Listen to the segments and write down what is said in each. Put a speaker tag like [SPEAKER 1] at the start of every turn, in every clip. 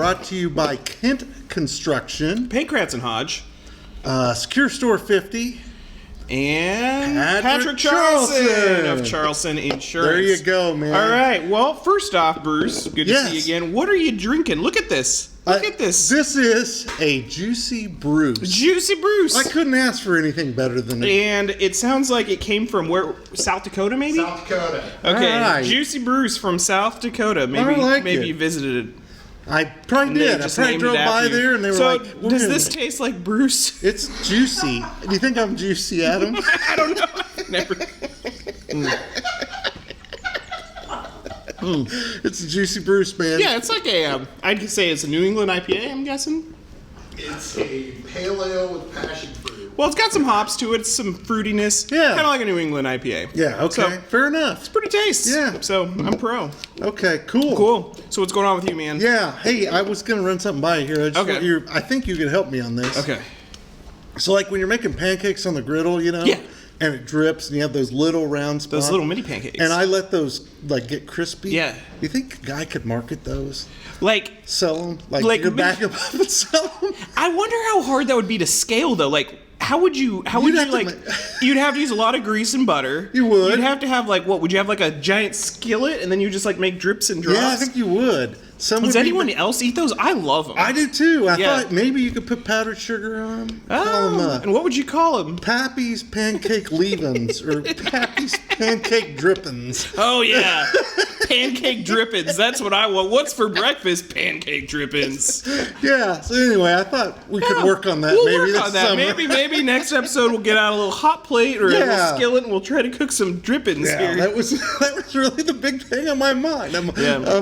[SPEAKER 1] brought to you by Kent Construction,
[SPEAKER 2] Pankratz and Hodge,
[SPEAKER 1] Secure Store 50,
[SPEAKER 2] and Patrick Charlson of Charlson Insurance.
[SPEAKER 1] There you go, man.
[SPEAKER 2] All right. Well, first off, Bruce, good to see you again. What are you drinking? Look at this. Look at this.
[SPEAKER 1] This is a Juicy Bruce.
[SPEAKER 2] Juicy Bruce.
[SPEAKER 1] I couldn't ask for anything better than it.
[SPEAKER 2] And it sounds like it came from where? South Dakota, maybe?
[SPEAKER 3] South Dakota.
[SPEAKER 2] Okay.
[SPEAKER 1] Right.
[SPEAKER 2] Juicy Bruce from South Dakota. Maybe you visited it.
[SPEAKER 1] I probably did. I probably drove by there and they were like,
[SPEAKER 2] so does this taste like Bruce?
[SPEAKER 1] It's juicy. Do you think I'm juicy, Adam?
[SPEAKER 2] I don't know. Never.
[SPEAKER 1] It's a Juicy Bruce, man.
[SPEAKER 2] Yeah, it's like I'd say it's a New England IPA, I'm guessing.
[SPEAKER 3] It's a pale ale with passion fruit.
[SPEAKER 2] Well, it's got some hops to it, some fruitiness.
[SPEAKER 1] Yeah.
[SPEAKER 2] Kind of like a New England IPA.
[SPEAKER 1] Yeah, okay.
[SPEAKER 2] So,
[SPEAKER 1] fair enough.
[SPEAKER 2] it's pretty tasty.
[SPEAKER 1] Yeah.
[SPEAKER 2] So, I'm pro.
[SPEAKER 1] Okay, cool.
[SPEAKER 2] Cool. So, what's going on with you, man?
[SPEAKER 1] Yeah, hey, I was going to run something by you here. I think you could help me on this.
[SPEAKER 2] Okay.
[SPEAKER 1] So, like when you're making pancakes on the griddle, you know?
[SPEAKER 2] Yeah.
[SPEAKER 1] And it drips, and you have those little round spots.
[SPEAKER 2] Those little mini pancakes.
[SPEAKER 1] And I let those, like, get crispy.
[SPEAKER 2] Yeah.
[SPEAKER 1] You think a guy could market those?
[SPEAKER 2] Like,
[SPEAKER 1] Sell them? Like
[SPEAKER 2] Like
[SPEAKER 1] you could back them up and sell them?
[SPEAKER 2] I wonder how hard that would be to scale, though. Like, how would you like, you'd have to use a lot of grease and butter.
[SPEAKER 1] You would.
[SPEAKER 2] You'd have to have, like, what, would you have, like, a giant skillet, and then you just, like, make drips and drops?
[SPEAKER 1] Yeah, I think you would.
[SPEAKER 2] Does anyone else eat those? I love them.
[SPEAKER 1] I do too. I
[SPEAKER 2] Yeah.
[SPEAKER 1] thought maybe you could put powdered sugar on them.
[SPEAKER 2] Oh, and what would you call them?
[SPEAKER 1] Pappy's Pancake Leavings or Pappy's Pancake Drippings.
[SPEAKER 2] Oh, yeah. Pancake drippings. That's what I want. What's for breakfast? Pancake drippings.
[SPEAKER 1] Yeah. So anyway, I thought we could work on that.
[SPEAKER 2] We'll
[SPEAKER 1] maybe
[SPEAKER 2] work on that.
[SPEAKER 1] summer.
[SPEAKER 2] Maybe next episode we'll get out a little hot plate or a little skillet and we'll try to cook some drippings here.
[SPEAKER 1] That was really the big thing on my mind. I'm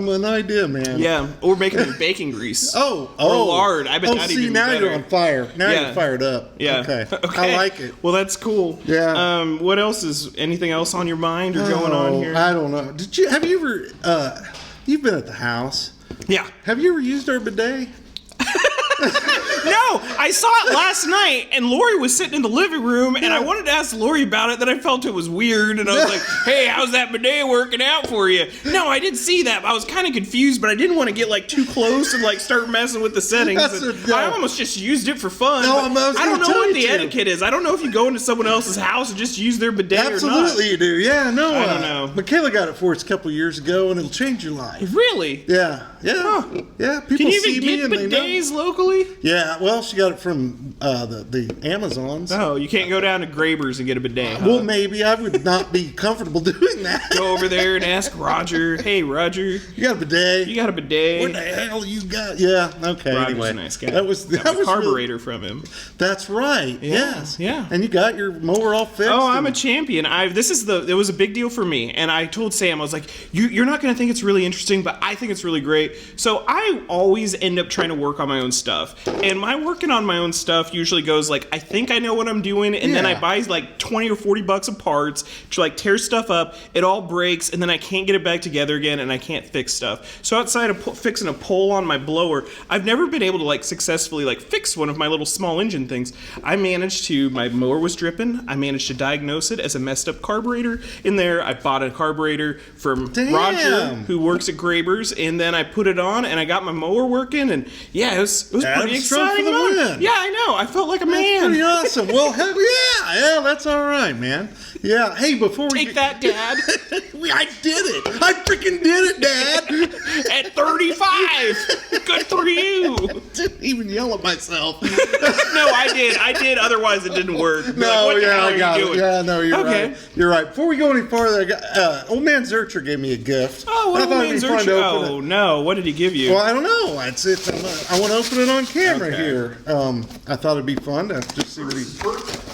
[SPEAKER 1] an idea man.
[SPEAKER 2] Yeah, or making it in baking grease.
[SPEAKER 1] Or
[SPEAKER 2] lard. I bet that'd
[SPEAKER 1] see,
[SPEAKER 2] even
[SPEAKER 1] now
[SPEAKER 2] be better.
[SPEAKER 1] you're on fire. Now you're fired up.
[SPEAKER 2] Yeah.
[SPEAKER 1] Okay. I like it.
[SPEAKER 2] Well, that's cool.
[SPEAKER 1] Yeah.
[SPEAKER 2] What else is? Anything else on your mind or going on here?
[SPEAKER 1] I don't know. Have you ever? You've been at the house.
[SPEAKER 2] Yeah.
[SPEAKER 1] Have you ever used our bidet?
[SPEAKER 2] No, I saw it last night, and Lori was sitting in the living room, and I wanted to ask Lori about it, then I felt it was weird, and I was like, hey, how's that bidet working out for you? No, I did see that. I was kind of confused, but I didn't want to get, like, too close and, like, start messing with the settings. I almost just used it for fun.
[SPEAKER 1] No,
[SPEAKER 2] I don't know what the etiquette is. I don't know if you go into someone else's house and just use their bidet or not.
[SPEAKER 1] Absolutely you do. Yeah, no.
[SPEAKER 2] I don't know.
[SPEAKER 1] Michaela got it for us a couple years ago, and it'll change your life.
[SPEAKER 2] Really?
[SPEAKER 1] Yeah. Yeah.
[SPEAKER 2] Huh.
[SPEAKER 1] Yeah. People
[SPEAKER 2] Can you
[SPEAKER 1] see
[SPEAKER 2] even
[SPEAKER 1] me
[SPEAKER 2] get
[SPEAKER 1] and they know.
[SPEAKER 2] bidets locally?
[SPEAKER 1] Yeah. Well, she got it from the Amazons.
[SPEAKER 2] Oh, you can't go down to Graber's and get a bidet, huh?
[SPEAKER 1] Well, maybe I would not be comfortable doing that.
[SPEAKER 2] Go over there and ask Roger, hey, Roger.
[SPEAKER 1] You got a bidet?
[SPEAKER 2] You got a bidet?
[SPEAKER 1] What the hell you got? Yeah. Okay.
[SPEAKER 2] Roger's
[SPEAKER 1] anyway,
[SPEAKER 2] a nice guy.
[SPEAKER 1] That was
[SPEAKER 2] got a carburetor
[SPEAKER 1] really,
[SPEAKER 2] from him.
[SPEAKER 1] That's right.
[SPEAKER 2] Yeah,
[SPEAKER 1] Yes.
[SPEAKER 2] yeah.
[SPEAKER 1] And you got your mower all fixed.
[SPEAKER 2] Oh, I'm a champion. It was a big deal for me, and I told Sam, I was like, you're not going to think it's really interesting, but I think it's really great. So I always end up trying to work on my own stuff, and my working on my own stuff usually goes like, I think I know what I'm doing, and then I buy like 20 or 40 bucks of parts to like tear stuff up. It all breaks, and then I can't get it back together again, and I can't fix stuff. So outside of fixing a pole on my blower, I've never been able to like successfully like fix one of my little small engine things. My mower was dripping. I managed to diagnose it as a messed up carburetor in there. I bought a carburetor from Roger, who works at Graber's, and then I put it on, and I got my mower working, and yeah, it was pretty exciting. Yeah, I know. I felt like a man.
[SPEAKER 1] That's pretty awesome. Well, heck yeah, that's all right, man. Yeah. Hey, before we
[SPEAKER 2] take that, Dad.
[SPEAKER 1] I did it. I freaking did it, Dad.
[SPEAKER 2] At 35. Good for you.
[SPEAKER 1] Didn't even yell at myself.
[SPEAKER 2] No, I did. Otherwise, it didn't work.
[SPEAKER 1] No,
[SPEAKER 2] like,
[SPEAKER 1] I got it.
[SPEAKER 2] Doing?
[SPEAKER 1] Yeah, no, you're right. You're right. Before we go any farther, I got, Old Man Zurcher gave me a gift.
[SPEAKER 2] Oh, what Old Man Zurcher? Oh, no. What did he give you?
[SPEAKER 1] Well, I don't know. I want to open it on camera here. I thought it'd be fun to just see what he...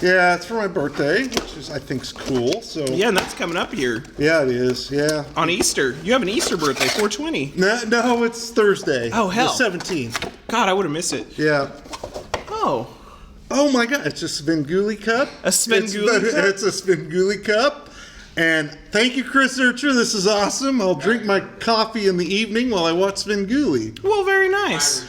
[SPEAKER 1] Yeah, it's for my birthday, which is, I think, is cool. So
[SPEAKER 2] yeah, and that's coming up here.
[SPEAKER 1] Yeah, it is. Yeah.
[SPEAKER 2] On Easter. You have an Easter birthday, 420.
[SPEAKER 1] No, it's Thursday.
[SPEAKER 2] Oh, hell.
[SPEAKER 1] The 17th.
[SPEAKER 2] God, I would have missed it.
[SPEAKER 1] Yeah.
[SPEAKER 2] Oh.
[SPEAKER 1] Oh, my God. It's a Svengoolie cup.
[SPEAKER 2] A Svengoolie cup?
[SPEAKER 1] It's a Svengoolie cup. And thank you, Chris Zurcher. This is awesome. I'll drink my coffee in the evening while I watch Svengoolie.
[SPEAKER 2] Well, very nice.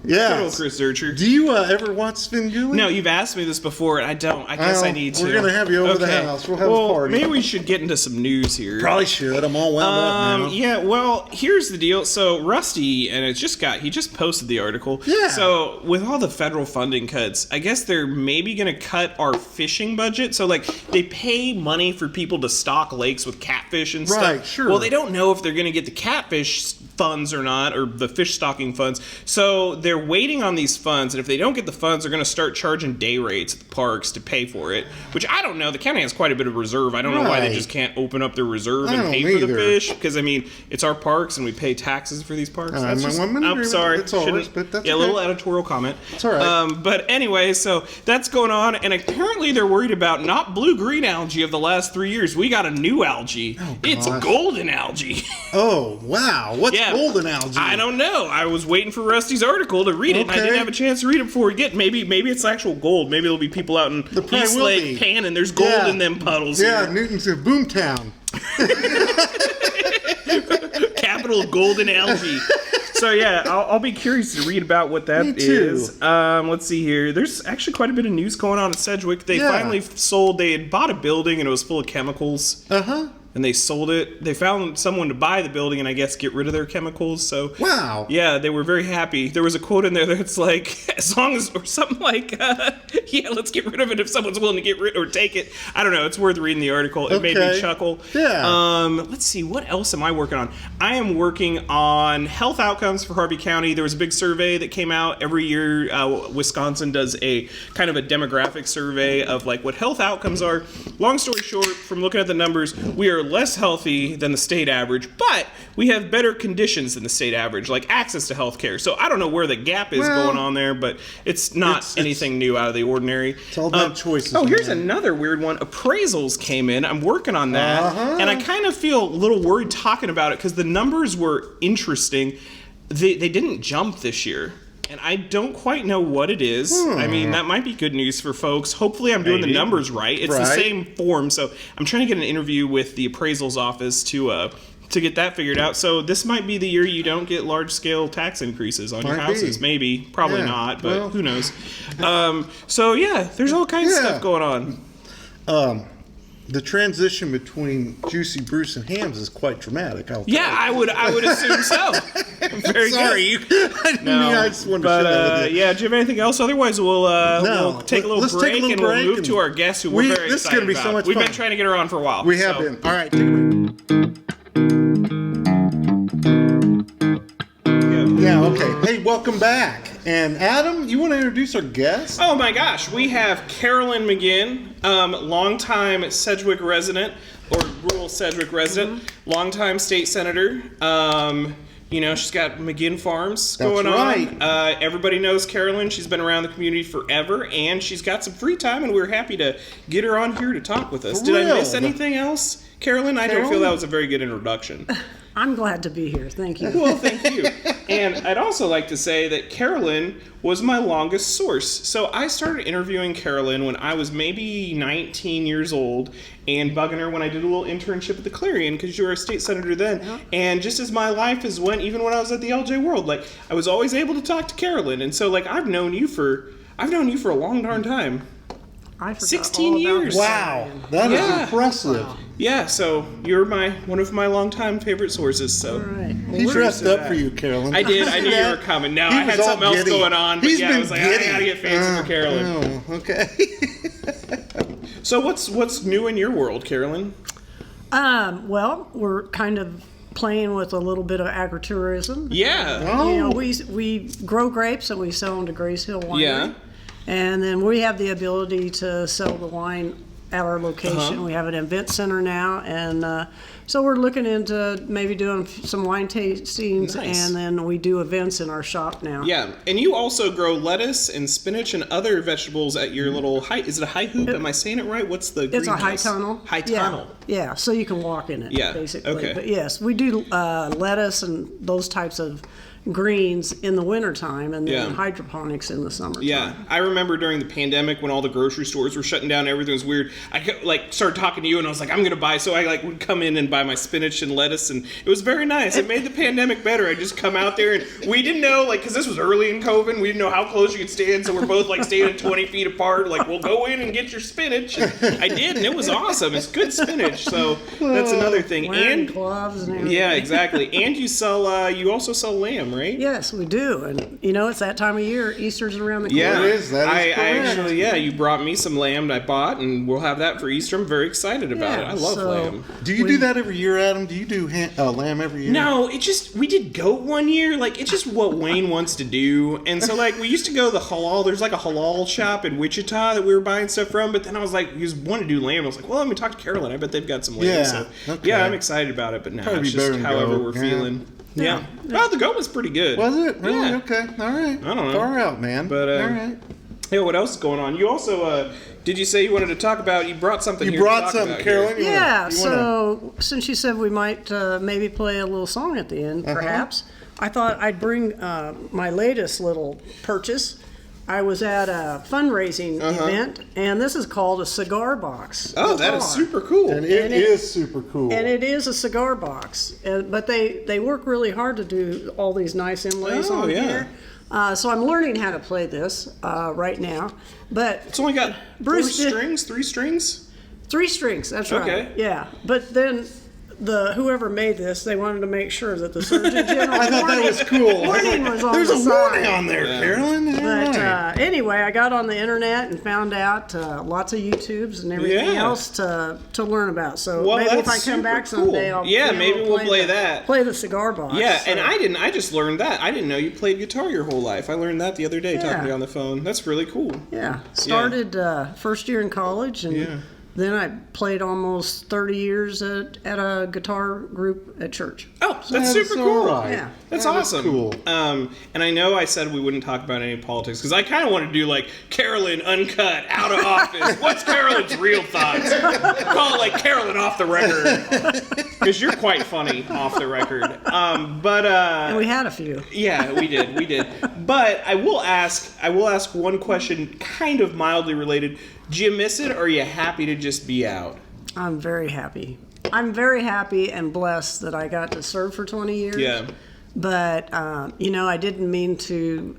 [SPEAKER 1] Yeah.
[SPEAKER 2] Good old Chris Zurcher.
[SPEAKER 1] Do you ever watch Svengoolie?
[SPEAKER 2] No, you've asked me this before, and I don't. I guess I need to.
[SPEAKER 1] We're gonna have you over the house. We'll have a party.
[SPEAKER 2] Maybe we should get into some news here.
[SPEAKER 1] Probably should. I'm all wound up now.
[SPEAKER 2] Yeah, well, here's the deal. So Rusty, and he just posted the article.
[SPEAKER 1] Yeah.
[SPEAKER 2] So with all the federal funding cuts, I guess they're maybe going to cut our fishing budget. So like they pay money for people to stock lakes with catfish and stuff.
[SPEAKER 1] Right, sure.
[SPEAKER 2] Well, they don't know if they're going to get the catfish funds or not, or the fish stocking funds. So they're waiting on these funds, and if they don't get the funds, they're going to start charging day rates at the parks to pay for it, which I don't know. The county has quite a bit of reserve. I don't know why they just can't open up their reserve and pay for the fish, because I mean, it's our parks and we pay taxes for these parks.
[SPEAKER 1] I'm sorry. It's ours, but that's
[SPEAKER 2] a little editorial comment.
[SPEAKER 1] It's all right.
[SPEAKER 2] But anyway, so that's going on, and apparently they're worried about not blue-green algae of the last 3 years. We got a new algae. It's a golden algae.
[SPEAKER 1] Oh, wow. What's golden algae?
[SPEAKER 2] I don't know. I was waiting for Rusty's article to read it, and I didn't have a chance to read it before we get. Maybe it's actual gold. Maybe there'll be people out in East Lake panning. There's gold in them puddles.
[SPEAKER 1] Yeah,
[SPEAKER 2] here.
[SPEAKER 1] Newton's a boomtown.
[SPEAKER 2] Capital of golden algae. So yeah, I'll be curious to read about what that is. Let's see here. There's actually quite a bit of news going on at Sedgwick. They finally sold. They had bought a building and it was full of chemicals. And they sold it. They found someone to buy the building and I guess get rid of their chemicals. So
[SPEAKER 1] wow.
[SPEAKER 2] Yeah, they were very happy. There was a quote in there that's like, as long as, or something like, yeah, let's get rid of it if someone's willing to get rid or take it. I don't know. It's worth reading the article. It made me chuckle.
[SPEAKER 1] Yeah.
[SPEAKER 2] Let's see. What else am I working on? I am working on health outcomes for Harvey County. There was a big survey that came out every year. Wisconsin does a kind of a demographic survey of like what health outcomes are. Long story short, from looking at the numbers, we are less healthy than the state average, but we have better conditions than the state average, like access to health care. So I don't know where the gap is going on there, but it's not anything new out of the ordinary.
[SPEAKER 1] It's all about choices.
[SPEAKER 2] Oh, here's another weird one. Appraisals came in. I'm working on that, and I kind of feel a little worried talking about it because the numbers were interesting. They didn't jump this year. And I don't quite know what it is. I mean, that might be good news for folks. Hopefully I'm doing the numbers right. It's the same form. So I'm trying to get an interview with the appraisals office to get that figured out. So this might be the year you don't get large-scale tax increases on your houses. Maybe. Probably not, but who knows. So, yeah, there's all kinds of stuff going on.
[SPEAKER 1] The transition between Juicy Bruce and Hams is quite dramatic.
[SPEAKER 2] I would assume so. Very
[SPEAKER 1] sorry.
[SPEAKER 2] good.
[SPEAKER 1] I just wanted to share that with you.
[SPEAKER 2] Yeah, do you have anything else? Otherwise, we'll take a little break and we'll move to our guest who we're very excited
[SPEAKER 1] This is going to be
[SPEAKER 2] about.
[SPEAKER 1] so much
[SPEAKER 2] We've
[SPEAKER 1] fun.
[SPEAKER 2] been trying to get her on for a while.
[SPEAKER 1] We have been. All right, take a break. Yeah, okay. Hey, welcome back. And Adam, you want to introduce our guest?
[SPEAKER 2] Oh my gosh, we have Carolyn McGinn, longtime Sedgwick resident, or rural Sedgwick resident, longtime state senator. She's got McGinn Farms going on. Everybody knows Carolyn. She's been around the community forever, and she's got some free time, and we're happy to get her on here to talk with us. Did I miss anything else, Carolyn? I don't feel that was a very good introduction.
[SPEAKER 4] I'm glad to be here. Thank you.
[SPEAKER 2] Well, thank you. And I'd also like to say that Carolyn was my longest source. So I started interviewing Carolyn when I was maybe 19 years old and bugging her when I did a little internship at the Clarion because you were a state senator then. Yeah. And just as my life has went, even when I was at the LJ World, like I was always able to talk to Carolyn. And so like I've known you for a long darn time.
[SPEAKER 4] I forgot
[SPEAKER 2] 16 years.
[SPEAKER 1] Wow, that is impressive. Wow.
[SPEAKER 2] Yeah, so you're one of my longtime favorite sources. So
[SPEAKER 4] all right.
[SPEAKER 1] He dressed up for you, Carolyn.
[SPEAKER 2] I did. I knew you were coming. No, I had something else going on, but I was like, I gotta get fancy for Carolyn.
[SPEAKER 1] Oh, okay.
[SPEAKER 2] So what's new in your world, Carolyn?
[SPEAKER 4] Well, we're kind of playing with a little bit of agritourism.
[SPEAKER 2] Yeah.
[SPEAKER 1] Oh.
[SPEAKER 4] We grow grapes and we sell them to Grace Hill Winery.
[SPEAKER 2] Yeah.
[SPEAKER 4] And then we have the ability to sell the wine at our location. We have an event center now, and so we're looking into maybe doing some wine tastings, and then we do events in our shop now.
[SPEAKER 2] Yeah, and you also grow lettuce and spinach and other vegetables at your little high. Is it a high hoop? Am I saying it right? What's the greenhouse?
[SPEAKER 4] It's a high tunnel.
[SPEAKER 2] High tunnel.
[SPEAKER 4] Yeah, so you can walk in it.
[SPEAKER 2] Yeah.
[SPEAKER 4] Basically.
[SPEAKER 2] Okay.
[SPEAKER 4] But yes, we do lettuce and those types of greens in the wintertime and then
[SPEAKER 2] Yeah.
[SPEAKER 4] hydroponics in the summertime.
[SPEAKER 2] Yeah, I remember during the pandemic when all the grocery stores were shutting down, everything was weird. I started talking to you, and I was like, I'm gonna buy. So I would come in and buy my spinach and lettuce, and it was very nice. It made the pandemic better. I just come out there, and we didn't know, because this was early in COVID, we didn't know how close you could stand. So we're both standing 20 feet apart. We'll go in and get your spinach. And I did, and it was awesome. It's good spinach. So that's another thing.
[SPEAKER 4] Wearing
[SPEAKER 2] And
[SPEAKER 4] gloves and everything.
[SPEAKER 2] yeah, exactly. And you also sell lamb, right?
[SPEAKER 4] Yes, we do. And it's that time of year. Easter's around the corner.
[SPEAKER 2] Yeah,
[SPEAKER 1] It is, that is
[SPEAKER 2] I
[SPEAKER 1] correct.
[SPEAKER 2] actually, you brought me some lamb that I bought, and we'll have that for Easter. I'm very excited about it. I love lamb.
[SPEAKER 1] Do you do that every year, Adam? Do you do lamb every year?
[SPEAKER 2] No, we did goat one year. It's just what Wayne wants to do. And so, we used to go to the halal. There's a halal shop in Wichita that we were buying stuff from. But then I was like, he was wanting to do lamb. I was like, well, let me talk to Carolyn. I bet they've got some lamb.
[SPEAKER 1] Yeah,
[SPEAKER 2] So,
[SPEAKER 1] okay.
[SPEAKER 2] yeah, I'm excited about it. But now
[SPEAKER 1] Probably
[SPEAKER 2] it's
[SPEAKER 1] be better
[SPEAKER 2] just
[SPEAKER 1] than
[SPEAKER 2] however
[SPEAKER 1] goat,
[SPEAKER 2] we're
[SPEAKER 1] yeah.
[SPEAKER 2] feeling. Yeah. Well, the goat was pretty good.
[SPEAKER 1] Was it? Really?
[SPEAKER 2] Yeah.
[SPEAKER 1] Okay. All right.
[SPEAKER 2] I don't know.
[SPEAKER 1] Far out, man.
[SPEAKER 2] But,
[SPEAKER 1] all right.
[SPEAKER 2] Hey, what else is going on? You also, did you say you wanted to talk about, you brought something
[SPEAKER 1] You
[SPEAKER 2] here to
[SPEAKER 1] brought
[SPEAKER 2] talk
[SPEAKER 1] something,
[SPEAKER 2] about
[SPEAKER 1] Carolyn?
[SPEAKER 2] here.
[SPEAKER 4] Yeah, so since you said we might maybe play a little song at the end, perhaps, I thought I'd bring my latest little purchase. I was at a fundraising event, and this is called a cigar box.
[SPEAKER 2] Oh, that is super cool.
[SPEAKER 1] And it is super cool.
[SPEAKER 4] And it is a cigar box, but they work really hard to do all these nice inlays
[SPEAKER 2] Oh,
[SPEAKER 4] on
[SPEAKER 2] yeah.
[SPEAKER 4] here. So I'm learning how to play this right now. But
[SPEAKER 2] It's only got
[SPEAKER 4] Bruce did-
[SPEAKER 2] 3 strings?
[SPEAKER 4] 3 strings, that's right.
[SPEAKER 2] Okay.
[SPEAKER 4] Yeah, but then whoever made this, they wanted to make sure that the Surgeon General
[SPEAKER 1] I thought that was cool.
[SPEAKER 4] warning was on
[SPEAKER 1] There's
[SPEAKER 4] the
[SPEAKER 1] a
[SPEAKER 4] side.
[SPEAKER 1] warning on there, Carolyn. All
[SPEAKER 4] But
[SPEAKER 1] right.
[SPEAKER 4] anyway, I got on the internet and found out lots of YouTubes and everything
[SPEAKER 2] Yeah.
[SPEAKER 4] else to learn about. So
[SPEAKER 2] Well,
[SPEAKER 4] maybe if
[SPEAKER 2] that's
[SPEAKER 4] I come back
[SPEAKER 2] super cool.
[SPEAKER 4] someday, I'll
[SPEAKER 2] Yeah,
[SPEAKER 4] be able
[SPEAKER 2] maybe
[SPEAKER 4] to
[SPEAKER 2] we'll play that.
[SPEAKER 4] Play the cigar box.
[SPEAKER 2] Yeah,
[SPEAKER 4] so.
[SPEAKER 2] and I just learned that. I didn't know you played guitar your whole life. I learned that the other day talking
[SPEAKER 4] Yeah.
[SPEAKER 2] to you on the phone. That's really cool.
[SPEAKER 4] Yeah, started first year in college, and
[SPEAKER 2] Yeah.
[SPEAKER 4] then I played almost 30 years at a guitar group at church.
[SPEAKER 2] Oh, that's
[SPEAKER 1] That is
[SPEAKER 2] super
[SPEAKER 1] all
[SPEAKER 2] cool.
[SPEAKER 1] right.
[SPEAKER 4] Yeah.
[SPEAKER 2] That's
[SPEAKER 1] That is
[SPEAKER 2] awesome.
[SPEAKER 1] cool.
[SPEAKER 2] And I know I said we wouldn't talk about any politics because I kind of want to do Carolyn uncut, out of office. What's Carolyn's real thoughts? Call it Carolyn off the record because you're quite funny off the record.
[SPEAKER 4] And we had a few.
[SPEAKER 2] Yeah, we did. But I will ask one question, kind of mildly related. Do you miss it, or are you happy to just be out?
[SPEAKER 4] I'm very happy. I'm very happy and blessed that I got to serve for 20 years.
[SPEAKER 2] Yeah.
[SPEAKER 4] But, I didn't mean to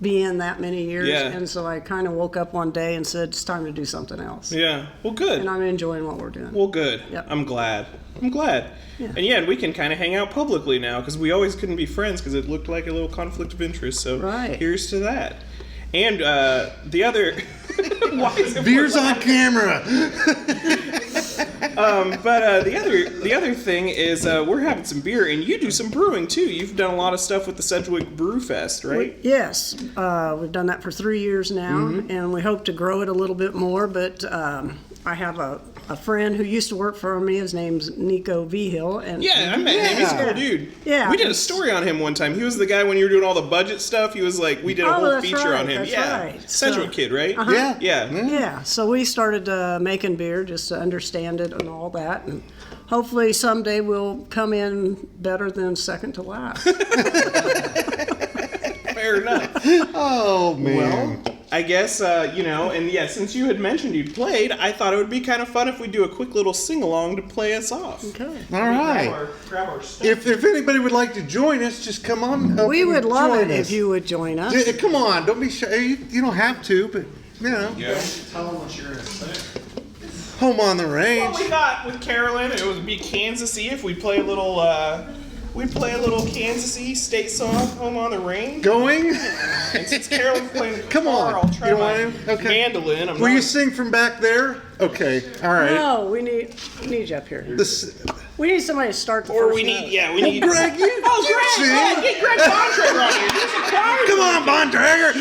[SPEAKER 4] be in that many years.
[SPEAKER 2] Yeah.
[SPEAKER 4] And so I kind of woke up one day and said, it's time to do something else.
[SPEAKER 2] Yeah. Well, good.
[SPEAKER 4] And I'm enjoying what we're doing.
[SPEAKER 2] Well, good.
[SPEAKER 4] Yep.
[SPEAKER 2] I'm glad.
[SPEAKER 4] Yeah.
[SPEAKER 2] And we can kind of hang out publicly now because we always couldn't be friends because it looked like a little conflict of interest. So
[SPEAKER 4] Right.
[SPEAKER 2] here's to that. And the other, why is it
[SPEAKER 1] Beer's on camera.
[SPEAKER 2] But the other thing is we're having some beer, and you do some brewing too. You've done a lot of stuff with the Sedgwick Brew Fest, right?
[SPEAKER 4] Yes. We've done that for 3 years now,
[SPEAKER 2] Mm-hmm.
[SPEAKER 4] and we hope to grow it a little bit more. But I have a friend who used to work for me. His name's Nico Vigil. And
[SPEAKER 2] Yeah, I met him. He's a cool dude.
[SPEAKER 4] Yeah.
[SPEAKER 2] We did a story on him one time. He was the guy when you were doing all the budget stuff. He was we did a whole
[SPEAKER 4] that's
[SPEAKER 2] feature
[SPEAKER 4] right,
[SPEAKER 2] on him.
[SPEAKER 4] that's
[SPEAKER 2] Yeah.
[SPEAKER 4] right.
[SPEAKER 2] Sedgwick
[SPEAKER 4] So-
[SPEAKER 2] kid, right?
[SPEAKER 1] Yeah.
[SPEAKER 2] Yeah.
[SPEAKER 4] Yeah, so we started making beer just to understand it and all that, and hopefully someday we'll come in better than second to last.
[SPEAKER 2] Fair enough.
[SPEAKER 1] Oh, man.
[SPEAKER 2] Well, I guess, and yeah, since you had mentioned you played, I thought it would be kind of fun if we do a quick little sing-along to play us off.
[SPEAKER 4] Okay.
[SPEAKER 1] All right.
[SPEAKER 2] Grab our stuff.
[SPEAKER 1] If anybody would like to join us, just come on up
[SPEAKER 4] We
[SPEAKER 1] and
[SPEAKER 4] would love
[SPEAKER 1] join
[SPEAKER 4] it
[SPEAKER 1] us.
[SPEAKER 4] if you would join us.
[SPEAKER 1] Yeah, come on, don't be shy. You don't have to, but,
[SPEAKER 2] Yeah.
[SPEAKER 3] Tell them what you're gonna say.
[SPEAKER 1] home on the
[SPEAKER 2] Well,
[SPEAKER 1] range.
[SPEAKER 2] we thought with Carolyn, it would be Kansas-y if we play a little, Kansas-y state song, Home on the Range.
[SPEAKER 1] Going?
[SPEAKER 2] And since Carolyn's playing the
[SPEAKER 1] Come
[SPEAKER 2] guitar,
[SPEAKER 1] on.
[SPEAKER 2] I'll try
[SPEAKER 1] You don't
[SPEAKER 2] my
[SPEAKER 1] want to? Okay.
[SPEAKER 2] mandolin.
[SPEAKER 1] Will you sing from back there? Okay, all right.
[SPEAKER 4] No, we need you up here.
[SPEAKER 1] This,
[SPEAKER 4] We need somebody to start the
[SPEAKER 2] Or
[SPEAKER 4] first
[SPEAKER 2] we
[SPEAKER 4] note.
[SPEAKER 2] need, we
[SPEAKER 1] well,
[SPEAKER 2] need.
[SPEAKER 1] Greg, you,
[SPEAKER 2] Oh,
[SPEAKER 1] you
[SPEAKER 2] Greg!
[SPEAKER 1] sing.
[SPEAKER 2] Yeah, get Greg Bontrager on here. Do some choir.
[SPEAKER 1] Come on, Bontrager.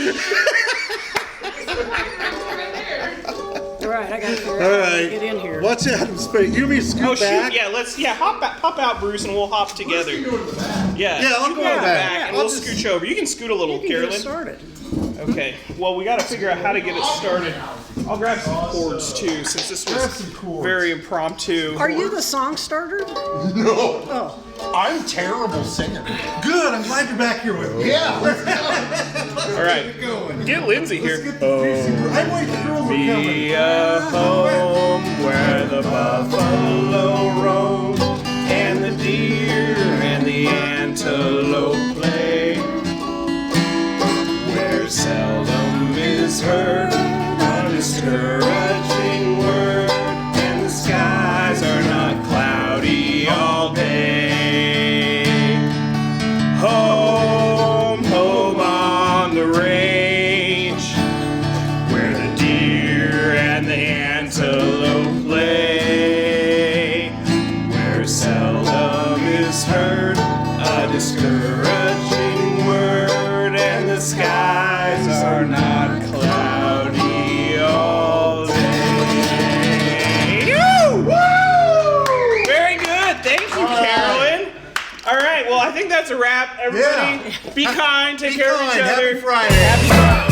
[SPEAKER 4] All right, I got to figure
[SPEAKER 1] All
[SPEAKER 4] out how to
[SPEAKER 1] right.
[SPEAKER 4] get in here.
[SPEAKER 1] Watch Adam's space. You want me to scoot
[SPEAKER 2] Oh shoot!
[SPEAKER 1] back?
[SPEAKER 2] Yeah, hop out, Bruce, and we'll hop together. Yeah,
[SPEAKER 1] Yeah, I'll
[SPEAKER 2] you
[SPEAKER 1] go
[SPEAKER 2] in the
[SPEAKER 1] back.
[SPEAKER 2] and
[SPEAKER 1] I'll
[SPEAKER 2] we'll
[SPEAKER 1] just-
[SPEAKER 2] scooch over. You can scoot a little,
[SPEAKER 4] You can get
[SPEAKER 2] Carolyn.
[SPEAKER 4] started.
[SPEAKER 2] Okay. Well, we got to figure out how to get it started. I'll grab some chords too, since this
[SPEAKER 1] Grab
[SPEAKER 2] was
[SPEAKER 1] some chords.
[SPEAKER 2] very impromptu.
[SPEAKER 4] Are you the song starter?
[SPEAKER 3] No.
[SPEAKER 4] Oh,
[SPEAKER 3] I'm terrible singer.
[SPEAKER 1] Good. I'm glad you're back here with me.
[SPEAKER 3] Yeah. Let's go.
[SPEAKER 2] All right,
[SPEAKER 1] Going.
[SPEAKER 2] get Lindsay here.
[SPEAKER 1] Let's get the juicy. I'm waiting. The girls are coming.
[SPEAKER 2] Be a home where the buffalo roam and the deer and the antelope play, where seldom is heard a discouraging word, and the skies are not cloudy all day. Home, home on the range, where the deer and the antelope play, where seldom is heard a discouraging word, and the skies are not cloudy all day. Woo! Very good. Thank you, Carolyn. All right. Well, I think that's a wrap. Everybody, be kind. Take care of each
[SPEAKER 1] kind.
[SPEAKER 2] other.
[SPEAKER 1] Happy Friday.
[SPEAKER 2] Happy Friday.